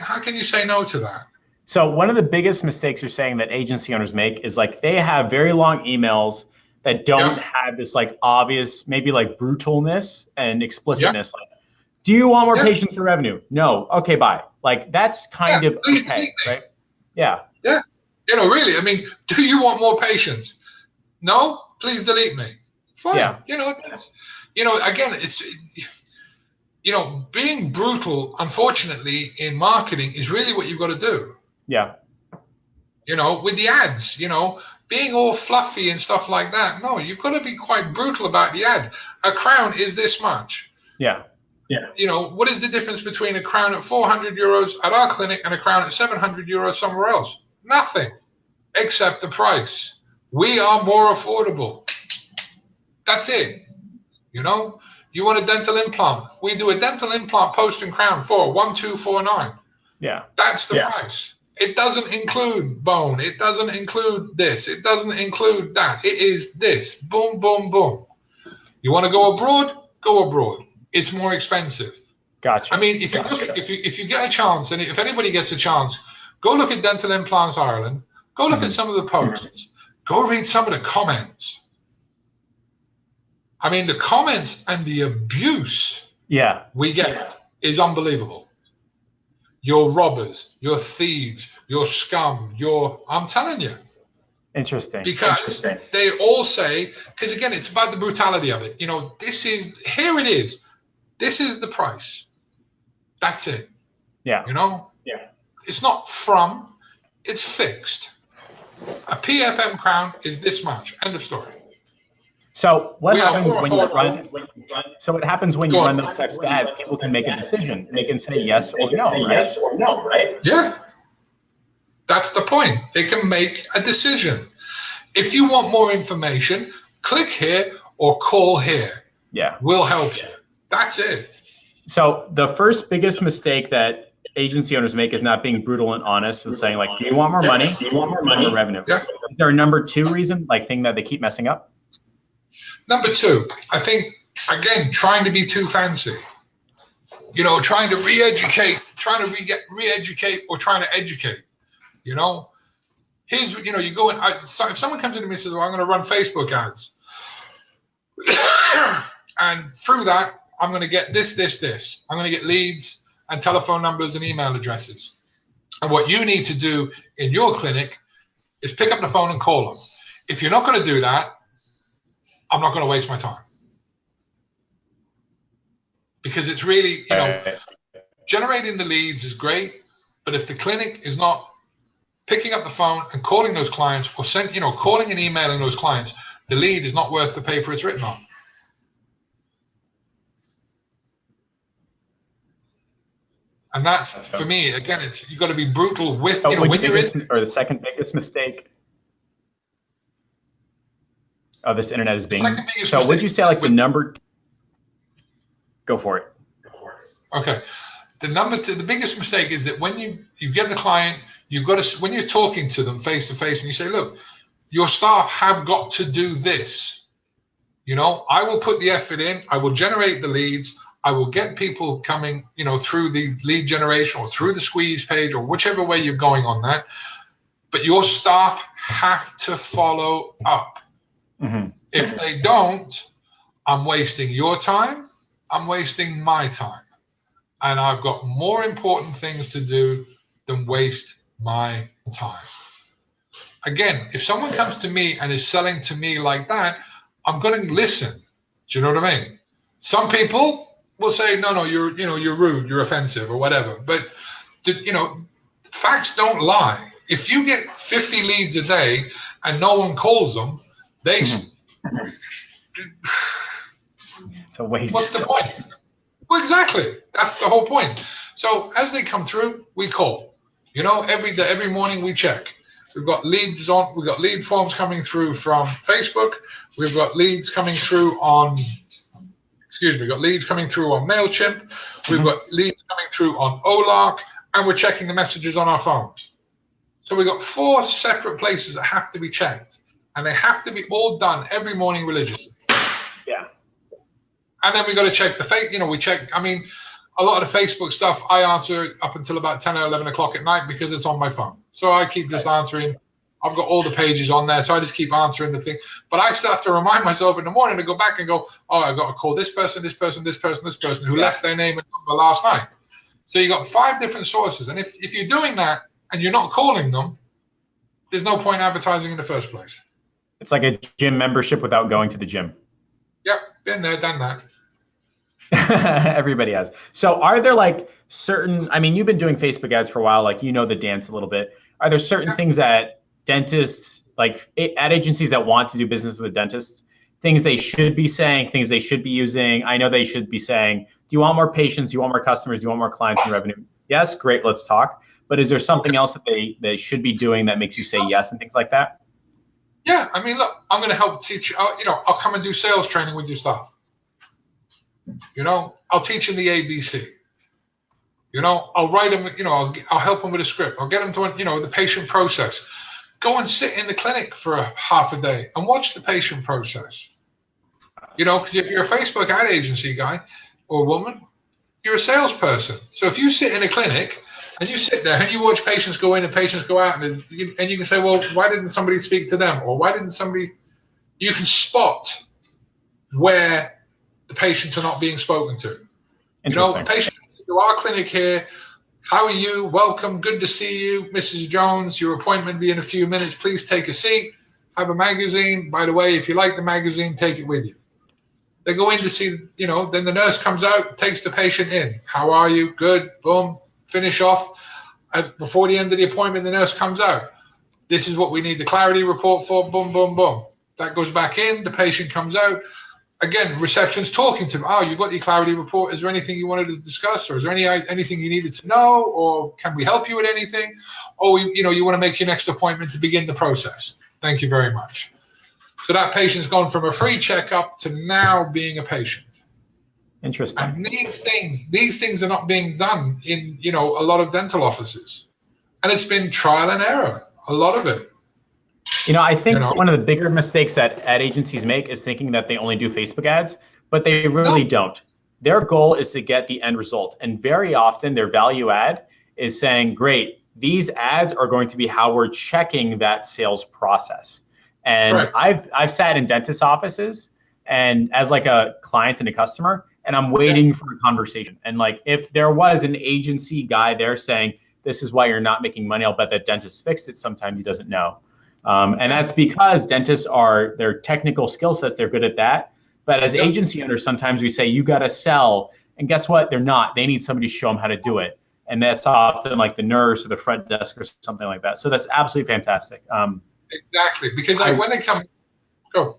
S2: no to that?
S1: So one of the biggest mistakes you're saying that agency owners make is like they have very long emails that don't have this like obvious, maybe like brutalness and explicitness. Like, do you want more patients or revenue? No. Okay, bye. Like that's kind of okay, right? Yeah.
S2: Yeah. Really, I mean, do you want more patients? No, please delete me. Fine. Yeah. Again, it's being brutal, unfortunately, in marketing is really what you've got to do.
S1: Yeah.
S2: with the ads, being all fluffy and stuff like that. No, you've got to be quite brutal about the ad. A crown is this much.
S1: Yeah.
S2: What is the difference between a crown at 400 euros at our clinic and a crown at 700 euros somewhere else? Nothing, except the price. We are more affordable. That's it. You want a dental implant? We do a dental implant post and crown for 1,249.
S1: Yeah.
S2: That's the price. It doesn't include bone. It doesn't include this. It doesn't include that. It is this. Boom, boom, boom. You want to go abroad? Go abroad. It's more expensive.
S1: Gotcha.
S2: I mean, if you get a chance, and if anybody gets a chance, go look at Dental Implants Ireland. Go look at some of the posts. Go read some of the comments. I mean, the comments and the abuse we get is unbelievable. You're robbers, you're thieves, you're scum, I'm telling you.
S1: Interesting.
S2: Because they all say, because again, it's about the brutality of it. Here it is. This is the price. That's it.
S1: Yeah.
S2: Yeah. It's not it's fixed. A PFM crown is this much. End of story.
S1: So what happens when you run? So what happens when you run those types of ads? People can make a decision. They can say yes or no, right?
S2: Yeah. That's the point. They can make a decision. If you want more information, click here or call here.
S1: Yeah.
S2: We'll help you. That's it.
S1: So the first biggest mistake that agency owners make is not being brutal and honest with saying, like, do you want more money? Do you want more money? Revenue.
S2: Yeah.
S1: Is there a number two reason, thing that they keep messing up?
S2: Number two, I think, again, trying to be too fancy. Trying to re-educate, re-educate or trying to educate. Here's, you go in, so if someone comes to me and says, well, I'm going to run Facebook ads. And through that, I'm going to get this. I'm going to get leads and telephone numbers and email addresses. And what you need to do in your clinic is pick up the phone and call them. If you're not going to do that, I'm not going to waste my time. Because it's really, generating the leads is great, but if the clinic is not picking up the phone and calling those clients or calling and emailing those clients, the lead is not worth the paper it's written on. And that's for me, again, you've got to be brutal with, when you're in.
S1: Or the second biggest mistake of this internet is being. So would you say the number? Go for it.
S2: Okay. The biggest mistake is that when you get the client, when you're talking to them face to face and you say, look, your staff have got to do this. I will put the effort in. I will generate the leads. I will get people coming, through the lead generation or through the squeeze page or whichever way you're going on that. But your staff have to follow up. Mm-hmm. If they don't, I'm wasting your time. I'm wasting my time. And I've got more important things to do than waste my time. Again, if someone comes to me and is selling to me like that, I'm going to listen. Do you know what I mean? Some people will say, no, you're rude, you're offensive or whatever. But, facts don't lie. If you get 50 leads a day and no one calls them, it's
S1: a waste.
S2: What's the point? Well, exactly. That's the whole point. So as they come through, we call. Every morning we check. We've got leads on. We've got lead forms coming through from Facebook. We've got leads coming through on. We've got leads coming through on MailChimp. We've got leads coming through on Olark, and we're checking the messages on our phone. So we've got 4 separate places that have to be checked, and they have to be all done every morning religiously.
S1: Yeah.
S2: And then we got to check the fake. We check. I mean, a lot of the Facebook stuff I answer up until about 10 or 11 o'clock at night because it's on my phone. So I keep just answering. I've got all the pages on there, so I just keep answering the thing. But I still have to remind myself in the morning to go back and go, oh, I've got to call this person who left their name and number last night. So you got 5 different sources. And if you're doing that and you're not calling them, there's no point advertising in the first place.
S1: It's like a gym membership without going to the gym.
S2: Yep, been there, done that.
S1: Everybody has. So are there certain, you've been doing Facebook ads for a while, the dance a little bit. Are there certain things that dentists, like ad agencies that want to do business with dentists, things they should be saying, things they should be using? I know they should be saying, do you want more patients? Do you want more customers? Do you want more clients and revenue? Yes, great, let's talk. But is there something else that they should be doing that makes you say yes and things like that?
S2: Yeah, I mean, look, I'm going to help teach you. I'll come and do sales training with your staff. I'll teach them the ABC. I'll write them. I'll help them with a script. I'll get them to the patient process. Go and sit in the clinic for half a day and watch the patient process. Because if you're a Facebook ad agency guy or woman, you're a salesperson. So if you sit in a clinic and you sit there and you watch patients go in and patients go out, and you can say, well, why didn't somebody speak to them? Or why didn't somebody? You can spot where the patients are not being spoken to. Patient to our clinic here. How are you? Welcome. Good to see you, Mrs. Jones. Your appointment will be in a few minutes. Please take a seat. Have a magazine. By the way, if you like the magazine, take it with you. They go in to see, then the nurse comes out, takes the patient in. How are you? Good. Boom. Finish off. Before the end of the appointment, the nurse comes out. This is what we need the clarity report for. Boom, boom, boom. That goes back in. The patient comes out. Again, reception's talking to them. Oh, you've got your clarity report. Is there anything you wanted to discuss, or is there anything you needed to know, or can we help you with anything? Oh, you want to make your next appointment to begin the process. Thank you very much. So that patient's gone from a free checkup to now being a patient.
S1: Interesting.
S2: And these things are not being done in a lot of dental offices, and it's been trial and error. A lot of it.
S1: I think one of the bigger mistakes that ad agencies make is thinking that they only do Facebook ads, but they really don't. Their goal is to get the end result. And very often their value add is saying, great, these ads are going to be how we're checking that sales process. And I've sat in dentist offices and as like a client and a customer, and I'm waiting for a conversation. And like, if there was an agency guy there saying, this is why you're not making money, I'll bet that dentist fixed it. Sometimes he doesn't know. And that's because dentists their technical skill sets, they're good at that. But as agency owners, sometimes we say, you got to sell. And guess what? They're not. They need somebody to show them how to do it. And that's often like the nurse or the front desk or something like that. So that's absolutely fantastic.
S2: Exactly. Because when they come, go.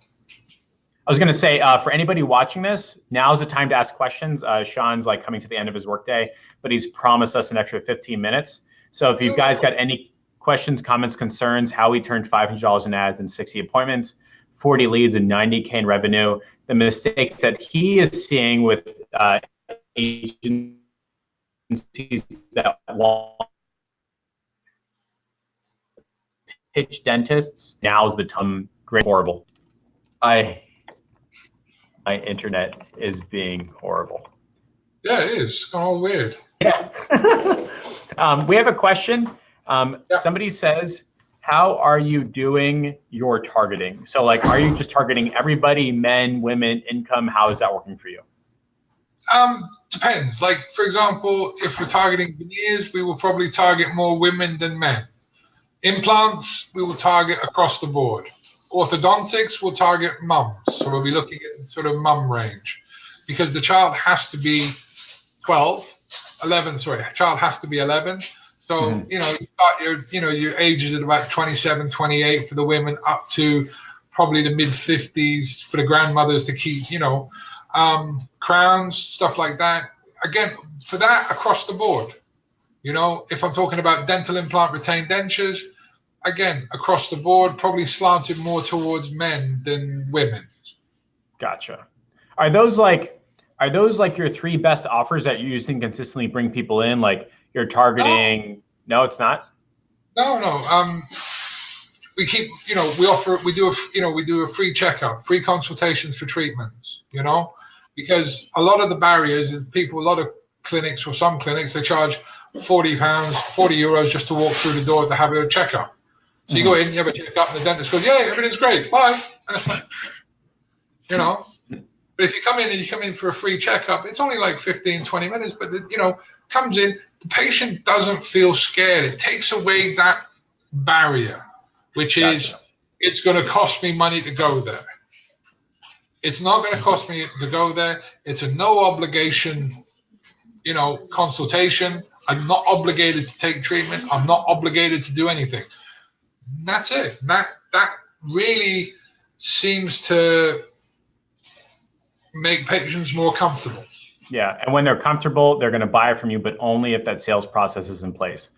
S1: I was going to say, for anybody watching this, now's the time to ask questions. Sean's like coming to the end of his workday, but he's promised us an extra 15 minutes. So if you guys got any questions, comments, concerns, how we turned $500 in ads and 60 appointments, 40 leads and 90K in revenue, the mistakes that he is seeing with agencies that want pitch dentists, now's the time. Great, horrible. My internet is being horrible.
S2: Yeah, it is. It's gone all weird.
S1: Yeah. We have a question. Somebody says, how are you doing your targeting? So like, are you just targeting everybody, men, women, income? How is that working for you?
S2: Depends. Like, for example, if we're targeting veneers, we will probably target more women than men. Implants, we will target across the board. Orthodontics will target mums. So we'll be looking at sort of mum range because the child has to be 11, child has to be 11. So, you start your ages at about 27, 28 for the women, up to probably the mid 50s for the grandmothers to keep, crowns, stuff like that. Again, for that, across the board, if I'm talking about dental implant retained dentures, again, across the board, probably slanted more towards men than women.
S1: Gotcha. Are those like your 3 best offers that you're using consistently bring people in? Like, you're targeting? No, it's not.
S2: No. We keep, we do a free checkup, free consultations for treatments, because a lot of the barriers is a lot of clinics, or some clinics, they charge €40 just to walk through the door to have a checkup. So you go in, you have a checkup, and the dentist goes, yeah, everything's great, bye. And it's like, but if you come in for a free checkup, it's only like 15, 20 minutes, but comes in, the patient doesn't feel scared. It takes away that barrier, which is, it's going to cost me money to go there. It's not going to cost me to go there. It's a no obligation, consultation. I'm not obligated to take treatment. I'm not obligated to do anything. That's it. That really seems to make patients more comfortable.
S1: Yeah, and when they're comfortable, they're going to buy from you, but only if that sales process is in place.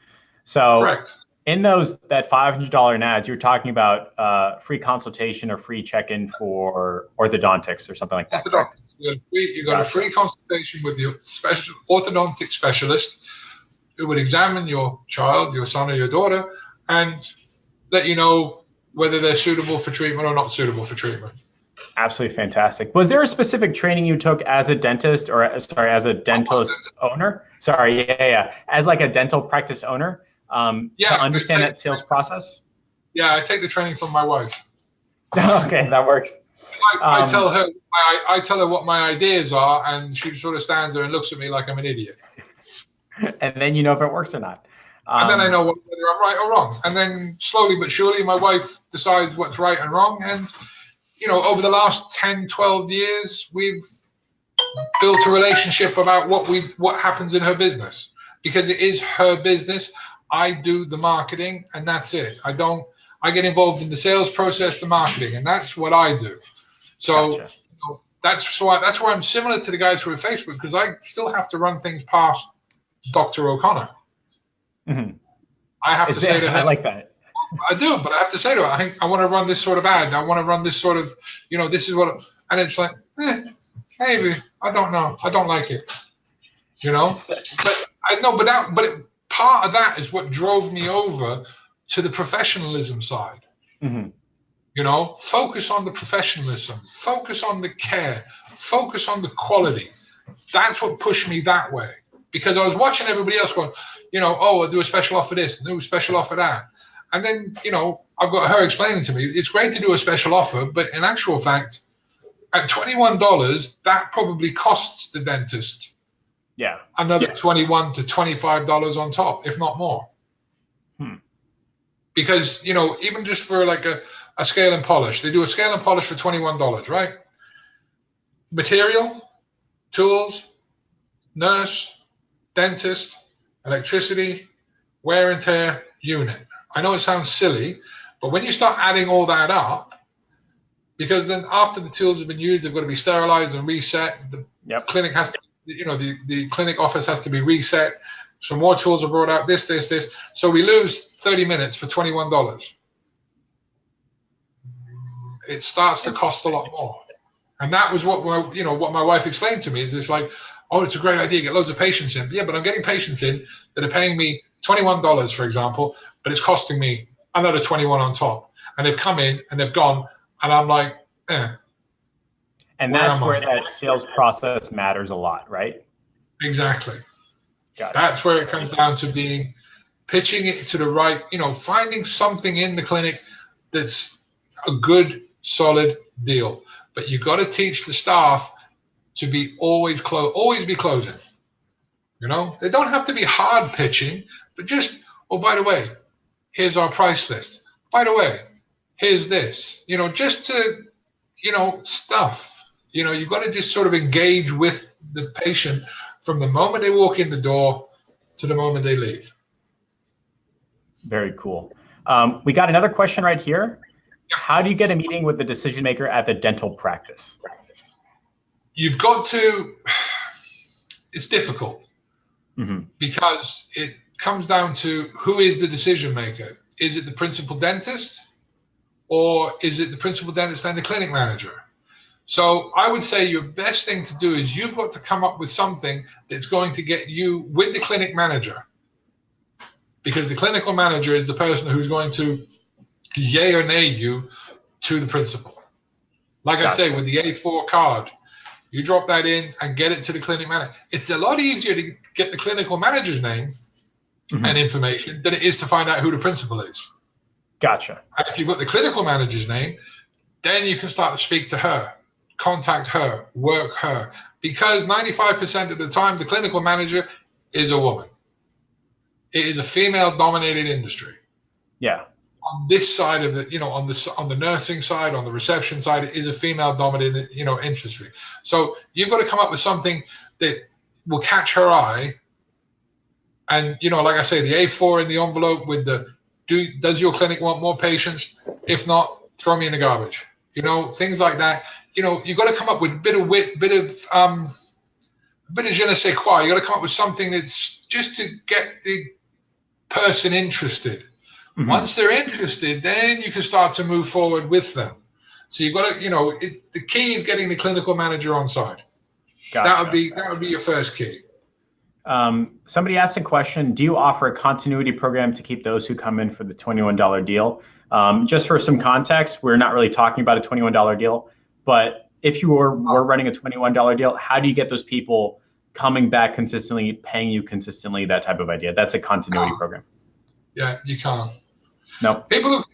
S1: So
S2: Correct.
S1: In that $500 NADs, you're talking about free consultation or free check-in for orthodontics or something like that. Correct?
S2: You got a free consultation with your special orthodontic specialist who would examine your child, your son or your daughter, and let you know whether they're suitable for treatment or not suitable for treatment.
S1: Absolutely fantastic. Was there a specific training you took as a dentist or as a dentalist owner? As like a dental practice owner to understand that sales process?
S2: Yeah, I take the training from my wife.
S1: Okay, that works.
S2: I tell her what my ideas are, and she sort of stands there and looks at me like I'm an idiot.
S1: And then you know if it works or not.
S2: And then I know whether I'm right or wrong. And then slowly but surely, my wife decides what's right and wrong. And, over the last 10, 12 years, we've built a relationship about what happens in her business. Because it is her business. I do the marketing, and that's it. I get involved in the sales process, the marketing, and that's what I do. So
S1: Gotcha.
S2: that's why I'm similar to the guys who are Facebook, because I still have to run things past Dr. O'Connor.
S1: Mm-hmm.
S2: I have to say to her,
S1: I like that.
S2: I do, but I have to say to her, I want to run this sort of ad. I want to run this sort of, this is what, and it's like, maybe, I don't know. I don't like it, but I know, but part of that is what drove me over to the professionalism side.
S1: Mm-hmm.
S2: Focus on the professionalism, focus on the care, focus on the quality. That's what pushed me that way, because I was watching everybody else going, I'll do a special offer this, do a special offer that. And then, I've got her explaining to me, it's great to do a special offer, but in actual fact, at $21, that probably costs the dentist another $21 to $25 on top, if not more. Because, even just for like a scale and polish, they do a scale and polish for $21, right? Material, tools, nurse, dentist, electricity, wear and tear, unit. I know it sounds silly, but when you start adding all that up, because then after the tools have been used, they've got to be sterilized and reset. The clinic has to, the clinic office has to be reset. Some more tools are brought out, this. So we lose 30 minutes for $21. It starts to cost a lot more. And that was what my wife explained to me, is it's like, oh, it's a great idea, get loads of patients in. Yeah, but I'm getting patients in that are paying me $21, for example, but it's costing me another $21 on top. And they've come in and they've gone, and I'm like,
S1: And that's where that sales process matters a lot, right?
S2: Exactly.
S1: Got it.
S2: That's where it comes down to pitching it to the right, finding something in the clinic that's a good, solid deal. But you got to teach the staff to be always be closing. They don't have to be hard pitching, but just, oh, by the way, here's our price list. By the way, here's this. Just to, stuff. You've got to just sort of engage with the patient from the moment they walk in the door to the moment they leave.
S1: Very cool. We got another question right here. How do you get a meeting with the decision maker at the dental practice?
S2: You've got to, it's difficult because it comes down to who is the decision maker. Is it the principal dentist, or is it the principal dentist and the clinic manager? So I would say your best thing to do is you've got to come up with something that's going to get you with the clinic manager, because the clinical manager is the person who's going to yay or nay you to the principal. Like I say, with the A4 card, you drop that in and get it to the clinic manager. It's a lot easier to get the clinical manager's name and information than it is to find out who the principal is.
S1: Gotcha.
S2: And if you've got the clinical manager's name, then you can start to speak to her, contact her, work her, because 95% of the time the clinical manager is a woman. It is a female-dominated industry.
S1: Yeah.
S2: On this side of the, on the nursing side, on the reception side, it is a female-dominated, industry. So you've got to come up with something that will catch her eye. And, like I say, the A4 in the envelope with the Does your clinic want more patients? If not, throw me in the garbage. You know, things like that. You know, you've got to come up with a bit of wit, bit of je ne sais quoi. You got to come up with something that's just to get the person interested. Mm-hmm. Once they're interested, then you can start to move forward with them. So you've got to, you know, the key is getting the clinical manager on side. Gotcha. That would be your first key.
S1: Somebody asked a question: do you offer a continuity program to keep those who come in for the $21 deal? Just for some context, we're not really talking about a $21 deal, but if you were running a $21 deal, how do you get those people coming back consistently, paying you consistently, that type of idea? That's a continuity program.
S2: Yeah, you can't.
S1: No.
S2: People,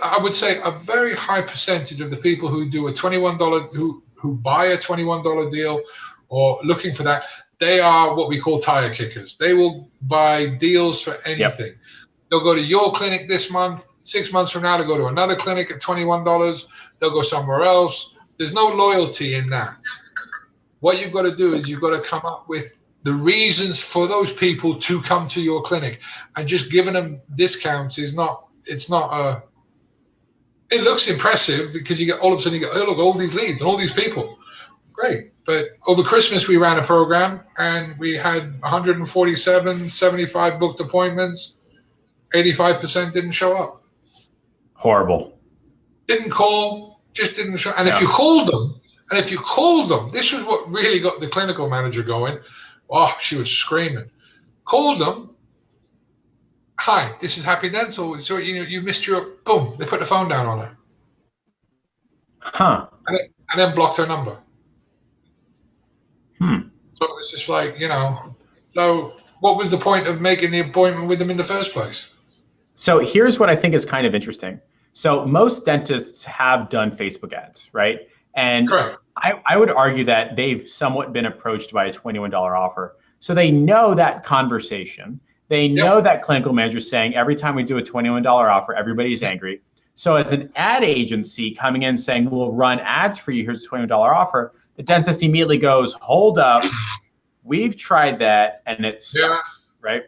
S2: I would say a very high percentage of the people who do a $21, who buy a $21 deal or looking for that, they are what we call tire kickers. They will buy deals for anything. Yep. They'll go to your clinic this month. 6 months from now, they'll go to another clinic at $21. They'll go somewhere else. There's no loyalty in that. What you've got to do is you've got to come up with the reasons for those people to come to your clinic, and just giving them discounts is not. It's not it looks impressive because you get all of a sudden you get, oh, look, all these leads and all these people. Great. But over Christmas, we ran a program and we had 147, 75 booked appointments. 85% didn't show up.
S1: Horrible.
S2: Didn't call, just didn't show. And if you called them, this was what really got the clinical manager going. Oh, she was screaming. Called them. Hi, this is Happy Dental. So, you know, you missed your, boom, they put the phone down on her.
S1: Huh.
S2: And then blocked her number. So it's just like, you know, so what was the point of making the appointment with them in the first place?
S1: So here's what I think is kind of interesting. So most dentists have done Facebook ads, right? And correct. I would argue that they've somewhat been approached by a $21 offer. So they know that conversation. They know that clinical manager is saying every time we do a $21 offer, everybody's angry. So as an ad agency coming in saying, we'll run ads for you, here's a $21 offer, the dentist immediately goes, hold up, we've tried that and it sucks, right?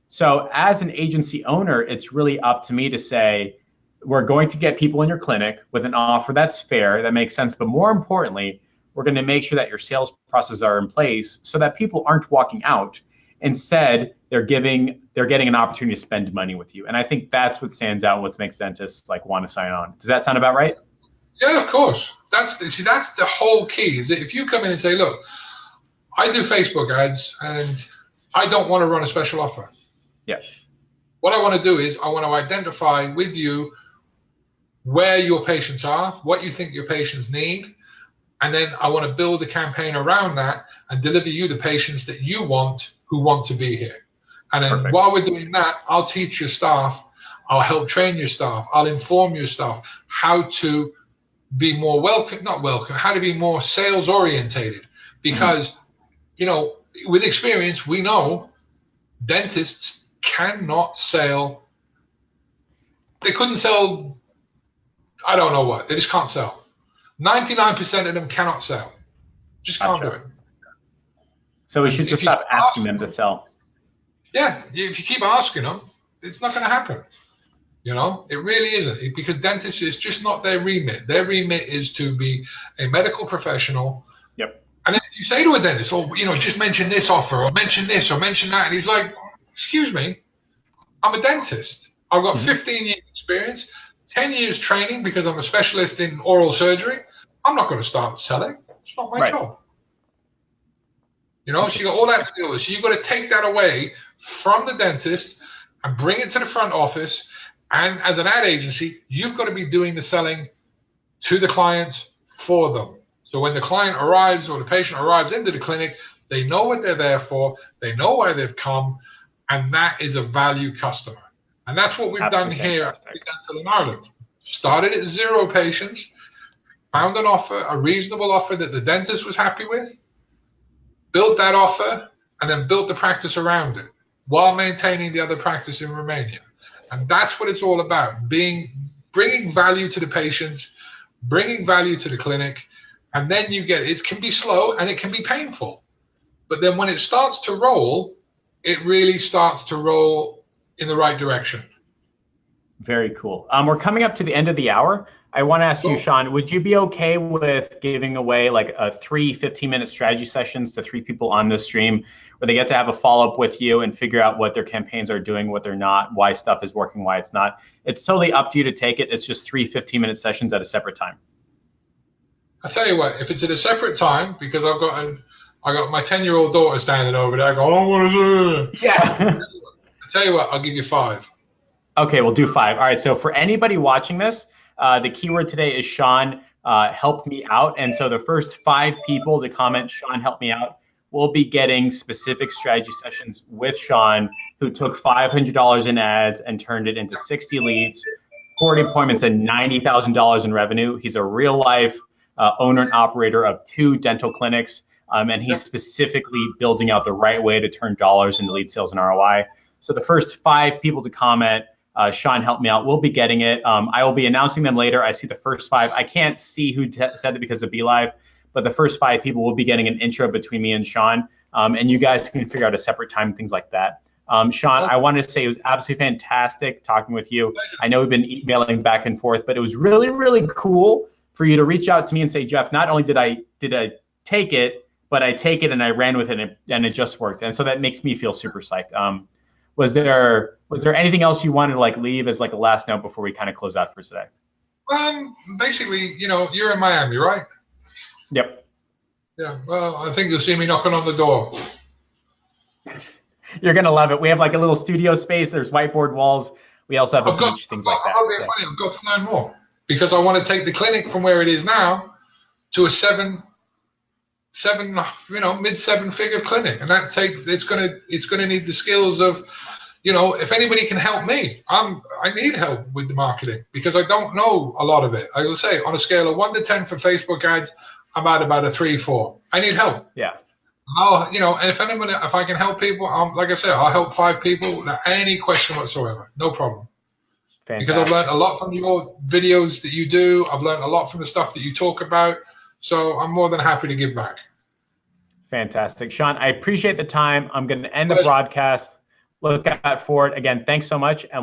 S1: So as an agency owner, it's really up to me to say, we're going to get people in your clinic with an offer that's fair, that makes sense. But more importantly, we're going to make sure that your sales processes are in place so that people aren't walking out. Instead, they're getting an opportunity to spend money with you. And I think that's what stands out and what makes dentists like want to sign on. Does that sound about right?
S2: Yeah, of course. That's the whole key, is that if you come in and say, look, I do Facebook ads and I don't want to run a special offer.
S1: Yeah.
S2: What I want to do is I want to identify with you where your patients are, what you think your patients need, and then I want to build a campaign around that and deliver you the patients that you want who want to be here. And then while we're doing that, I'll teach your staff, I'll help train your staff, I'll inform your staff how to be more how to be more sales orientated. Because, you know, with experience, we know dentists cannot sell. They couldn't sell, I don't know what, they just can't sell. 99% of them cannot sell. Just can't do it.
S1: So we should just stop asking them to sell.
S2: Yeah, if you keep asking them, it's not going to happen. You know, it really isn't, because dentistry is just not their remit. Their remit is to be a medical professional.
S1: Yep.
S2: And if you say to a dentist, oh, you know, just mention this offer or mention this or mention that, and he's like, excuse me, I'm a dentist. I've got 15 years experience, 10 years training because I'm a specialist in oral surgery. I'm not going to start selling. It's not my job. You know, so you got all that to deal with. So you've got to take that away from the dentist and bring it to the front office. And as an ad agency, you've got to be doing the selling to the clients for them. So when the client arrives or the patient arrives into the clinic, they know what they're there for. They know why they've come. And that is a value customer. And that's what we've done here at Dental in Ireland. Started at 0 patients, found an offer, a reasonable offer that the dentist was happy with, built that offer, and then built the practice around it while maintaining the other practice in Romania. And that's what it's all about, bringing value to the patients, bringing value to the clinic, and then it can be slow and it can be painful. But then when it starts to roll, it really starts to roll in the right direction.
S1: Very cool. We're coming up to the end of the hour. I want to ask you, Sean, would you be okay with giving away like a 15-minute strategy sessions to 3 people on this stream where they get to have a follow-up with you and figure out what their campaigns are doing, what they're not, why stuff is working, why it's not? It's totally up to you to take it. It's just 3 15-minute sessions at a separate time.
S2: I tell you what, if it's at a separate time, because I got my 10-year-old daughter standing over there, I go, I don't want to do it.
S1: Yeah.
S2: I tell you what, I'll give you 5.
S1: Okay, we'll do 5. All right. So for anybody watching this, the keyword today is Sean helped me out. And so the first 5 people to comment Sean helped me out will be getting specific strategy sessions with Sean, who took $500 in ads and turned it into 60 leads, 40 appointments, and $90,000 in revenue. He's a real life owner and operator of 2 dental clinics. And he's specifically building out the right way to turn dollars into lead sales and ROI. So the first 5 people to comment, Sean helped me out, we'll be getting it. I will be announcing them later. I see the first 5. I can't see who said it because of BeLive, but the first 5 people will be getting an intro between me and Sean. And you guys can figure out a separate time, things like that. Sean, I wanted to say it was absolutely fantastic talking with you. I know we've been emailing back and forth, but it was really, really cool for you to reach out to me and say, Jeff, not only did I take it, but I take it and I ran with it and it just worked. And so that makes me feel super psyched. Was there anything else you wanted to like leave as like a last note before we kind of close out for today?
S2: Basically, you're in Miami, right?
S1: Yep.
S2: Yeah. Well, I think you'll see me knocking on the door.
S1: You're gonna love it. We have like a little studio space. There's whiteboard walls. We also have a beach, things like that.
S2: I've got to learn more because I want to take the clinic from where it is now to a mid 7-figure clinic, and it's gonna need the skills of, if anybody can help me, I need help with the marketing because I don't know a lot of it. I will say on a scale of 1 to 10 for Facebook ads, I'm at about a 3-4. I need help.
S1: Yeah.
S2: And if I can help people, like I said, I'll help 5 people without any question whatsoever, no problem. Fantastic. Because I've learned a lot from your videos that you do. I've learned a lot from the stuff that you talk about. So I'm more than happy to give back.
S1: Fantastic. Sean, I appreciate the time. I'm going to end the broadcast. Look out for it. Again, thanks so much. And